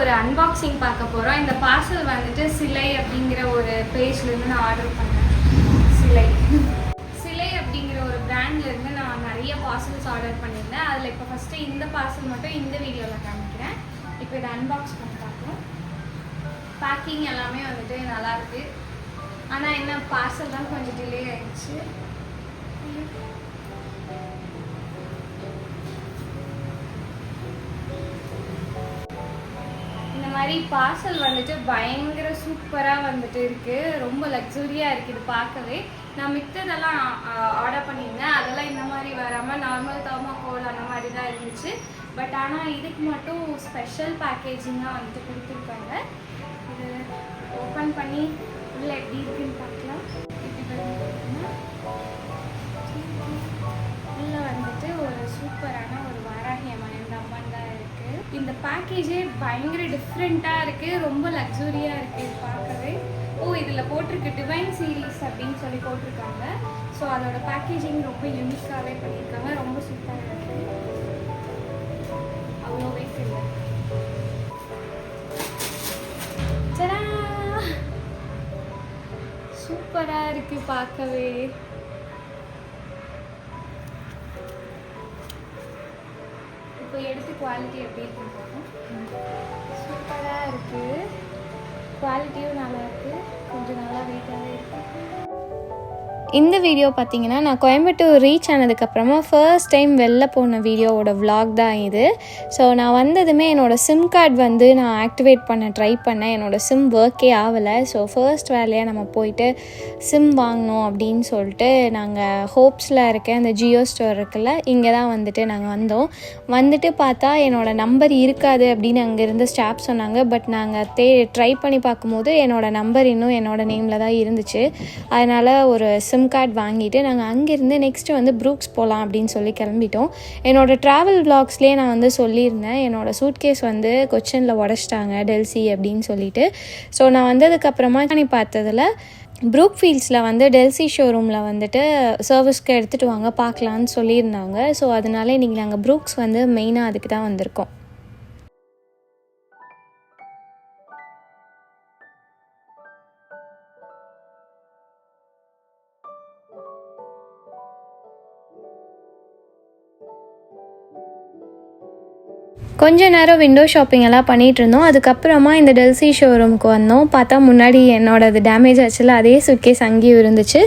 ஒரு அன்பாக்சிங் பார்க்க போகிறோம். இந்த பார்சல் வந்துட்டு சிலை அப்படிங்கிற ஒரு பேஜ்லேருந்து நான் ஆர்டர் பண்ணேன். சிலை அப்படிங்கிற ஒரு பிராண்ட்லேருந்து நான் நிறைய பார்சல்ஸ் ஆர்டர் பண்ணியிருந்தேன். அதில் இப்போ ஃபஸ்ட்டு இந்த பார்சல் மட்டும் இந்த வீடியோவில் காமிக்கிறேன். இப்போ இதை அன்பாக்ஸ் பண்ணி பார்ப்போம். பேக்கிங் எல்லாமே வந்துட்டு நல்லாயிருக்கு. ஆனால் என்ன பார்சல் தான் கொஞ்சம் டிலே ஆயிடுச்சு. இந்த மாதிரி பார்சல் வந்துட்டு பயங்கர சூப்பராக வந்துட்டு இருக்குது. ரொம்ப லக்ஸுரியாக இருக்குது இது பார்க்கவே. நான் மித்ததெல்லாம் ஆர்டர் பண்ணியிருந்தேன். அதெல்லாம் இந்த மாதிரி வராமல் நார்மல் தர்மாக்கோல் அந்த மாதிரி தான் இருந்துச்சு. பட் ஆனால் இதுக்கு மட்டும் ஸ்பெஷல் பேக்கேஜிங்காக வந்துட்டு கொடுத்துருக்காங்க. இது ஓப்பன் பண்ணி உள்ளே எப்படி இருக்குன்னு பார்க்கலாம். உள்ளே வந்துட்டு ஒரு சூப்பரான ஒரு வாராகி அம்மன் அம்மன் தான் இருக்குது. இந்த பேக்கேஜே பயங்கர டிஃப்ரெண்ட்டாக இருக்குது. ரொம்ப லக்ஸுரியாக இருக்குது இது பார்க்கவே. இதில் போட்டிருக்கு டிவைன் சீரீஸ் அப்படின்னு சொல்லி போட்டிருக்காங்க. ஸோ அதோட பேக்கேஜிங் ரொம்ப யூனிக்காகவே பண்ணியிருக்காங்க. ரொம்ப சூப்பராக இருக்குது. அவ்வளோ வெயிட் இல்லை. சூப்பராக இருக்குது பார்க்கவே. இப்போ எடுத்து குவாலிட்டி எப்படி இருக்குன்னு பார்ப்போம். சூப்பராக இருக்குது. குவாலிட்டியும் நல்லா இருக்குது. கொஞ்சம் நல்லா வெயிட்டாகவே இருக்குது. இந்த வீடியோ பார்த்தீங்கன்னா நான் கோயம்புத்தூர் ரீச் ஆனதுக்கப்புறமா ஃபர்ஸ்ட் டைம் வெளில போன வீடியோவோட விலாக் தான் இது. ஸோ நான் வந்ததுமே என்னோடய சிம் கார்டு வந்து நான் ஆக்டிவேட் பண்ண ட்ரை பண்ணேன். என்னோடய சிம் ஒர்க்கே ஆகலை. ஸோ ஃபர்ஸ்ட் வேலையாக நம்ம போயிட்டு சிம் வாங்கினோம் அப்படின்னு சொல்லிட்டு நாங்கள் ஹோப்ஸில் இருக்க அந்த ஜியோ ஸ்டோர் இருக்குல்ல, இங்கே தான் வந்துட்டு நாங்கள் வந்தோம். வந்துட்டு பார்த்தா என்னோடய நம்பர் இருக்காது அப்படின்னு அங்கேருந்து ஸ்டாஃப் சொன்னாங்க. பட் நாங்கள் ட்ரை பண்ணி பார்க்கும்போது என்னோடய நம்பர் இன்னும் என்னோடய நேமில் தான் இருந்துச்சு. அதனால் ஒரு சிம் கார்டு வாங்கிட்டு நாங்கள் அங்கேருந்து நெக்ஸ்ட்டு வந்து ப்ரூக்ஸ் போகலாம் அப்படின்னு சொல்லி கிளம்பிட்டோம். என்னோடய ட்ராவல் விலாக்ஸ்லேயே நான் வந்து சொல்லியிருந்தேன், என்னோடய சூட்கேஸ் வந்து கொச்சினில் உடச்சிட்டாங்க டெல்சி அப்படின்னு சொல்லிட்டு. ஸோ நான் வந்ததுக்கப்புறமா பண்ணி பார்த்ததில் ப்ரூக் ஃபீல்ட்ஸில் வந்து டெல்சி ஷோரூமில் வந்துட்டு சர்வீஸ்க்கு எடுத்துகிட்டு வாங்க பார்க்கலான்னு சொல்லியிருந்தாங்க. ஸோ அதனால இன்றைக்கி நாங்கள் ப்ரூக்ஸ் வந்து மெயினாக அதுக்கு தான் வந்திருக்கோம். கொஞ்ச நேரம் விண்டோ ஷாப்பிங் எல்லாம் பண்ணிகிட்டு இருந்தோம். அதுக்கப்புறமா இந்த டெல்சி ஷோரூமுக்கு வந்தோம். பார்த்தா முன்னாடி என்னோடது டேமேஜ் ஆச்சுல, அதே சூட்கேஸ் அங்கேயும் இருந்துச்சு.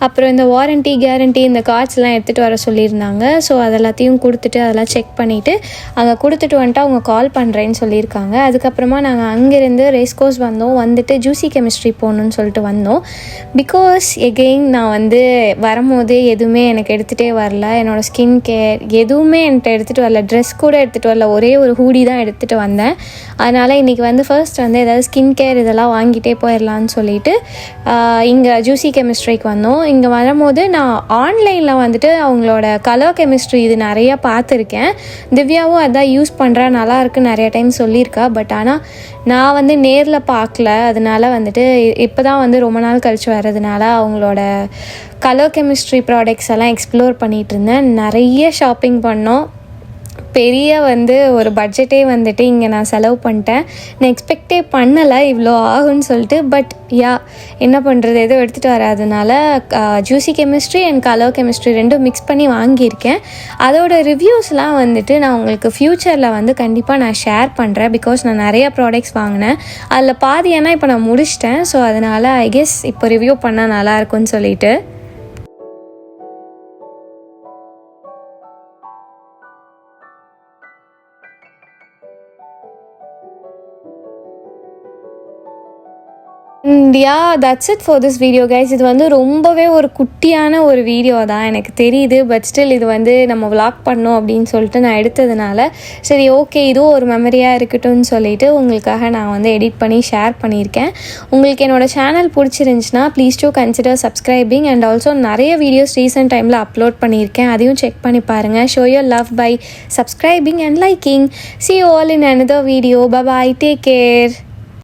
அப்புறம் இந்த வாரண்ட்டி கேரண்டி இந்த கார்ட்ஸ்லாம் எடுத்துகிட்டு வர சொல்லியிருந்தாங்க. ஸோ அதெல்லாத்தையும் கொடுத்துட்டு அதெல்லாம் செக் பண்ணிவிட்டு அங்கே கொடுத்துட்டு வந்துட்டு அவங்க கால் பண்ணுறேன்னு சொல்லியிருக்காங்க. அதுக்கப்புறமா நாங்கள் அங்கேருந்து ரேஸ்கோஸ் வந்தோம். வந்துட்டு ஜூசி கெமிஸ்ட்ரி போகணுன்னு சொல்லிட்டு வந்தோம். பிகாஸ் எகெயின் நான் வந்து வரும்போது எதுவுமே எனக்கு எடுத்துகிட்டே வரல. என்னோடய ஸ்கின் கேர் எதுவுமே என்கிட்ட எடுத்துகிட்டு வரல. ட்ரெஸ் கூட எடுத்துகிட்டு வரல. ஒரே ஒரு ஹூடி தான் எடுத்துகிட்டு வந்தேன். அதனால் இன்றைக்கி வந்து ஃபர்ஸ்ட் வந்து ஏதாவது ஸ்கின் கேர் இதெல்லாம் வாங்கிட்டே போயிடலான்னு சொல்லிட்டு இங்கே ஜூசி கெமிஸ்ட்ரிக்கு வந்தோம். இங்கே வரும்போது நான் ஆன்லைனில் வந்துட்டு அவங்களோட கலர் கெமிஸ்ட்ரி இது நிறையா பார்த்துருக்கேன். திவ்யாவும் அதான் யூஸ் பண்ணுறா, நல்லா இருக்குன்னு நிறைய டைம் சொல்லியிருக்கா. பட் ஆனால் நான் வந்து நேரில் பார்க்கல. அதனால வந்துட்டு இப்போ தான் வந்து ரொம்ப நாள் கழிச்சு வர்றதுனால அவங்களோட கலர் கெமிஸ்ட்ரி ப்ராடக்ட்ஸ் எல்லாம் எக்ஸ்ப்ளோர் பண்ணிகிட்டு இருந்தேன். நிறைய ஷாப்பிங் பண்ணோம். பெரிய வந்து ஒரு பட்ஜெட்டே வந்துட்டு இங்கே நான் செலவு பண்ணிட்டேன். நான் எக்ஸ்பெக்டே பண்ணலை இவ்வளோ ஆகும்னு சொல்லிட்டு. பட் என்ன பண்ணுறது, எதுவும் எடுத்துகிட்டு வராதனால juicy chemistry and colour chemistry ரெண்டும் மிக்ஸ் பண்ணி வாங்கியிருக்கேன். அதோட ரிவ்யூஸ்லாம் வந்துட்டு நான் உங்களுக்கு ஃப்யூச்சரில் வந்து கண்டிப்பாக நான் ஷேர் பண்ணுறேன். பிகாஸ் நான் நிறைய ப்ராடக்ட்ஸ் வாங்கினேன். அதில் பாதியானா இப்போ நான் முடிச்சிட்டேன். ஸோ அதனால் ஐ கெஸ் இப்போ ரிவ்யூ பண்ணால் நல்லாயிருக்கும்னு சொல்லிட்டு that's it for this video guys. இது வந்து ரொம்பவே ஒரு குட்டியான ஒரு வீடியோ தான் எனக்கு தெரியுது. பட் ஸ்டில் இது வந்து நம்ம விலாக் பண்ணோம் அப்படின்னு சொல்லிட்டு நான் எடுத்ததுனால சரி ஓகே இதுவும் ஒரு மெமரியாக இருக்கட்டும்னு சொல்லிட்டு உங்களுக்காக நான் வந்து எடிட் பண்ணி ஷேர் பண்ணியிருக்கேன். உங்களுக்கு என்னோடய சேனல் பிடிச்சிருந்துச்சுன்னா please to consider subscribing and also நிறைய வீடியோஸ் ரீசெண்ட் டைமில் அப்லோட் பண்ணியிருக்கேன். அதையும் செக் பண்ணி பாருங்கள். Show your love by subscribing and liking. See you all in another video. Bye bye. Take care.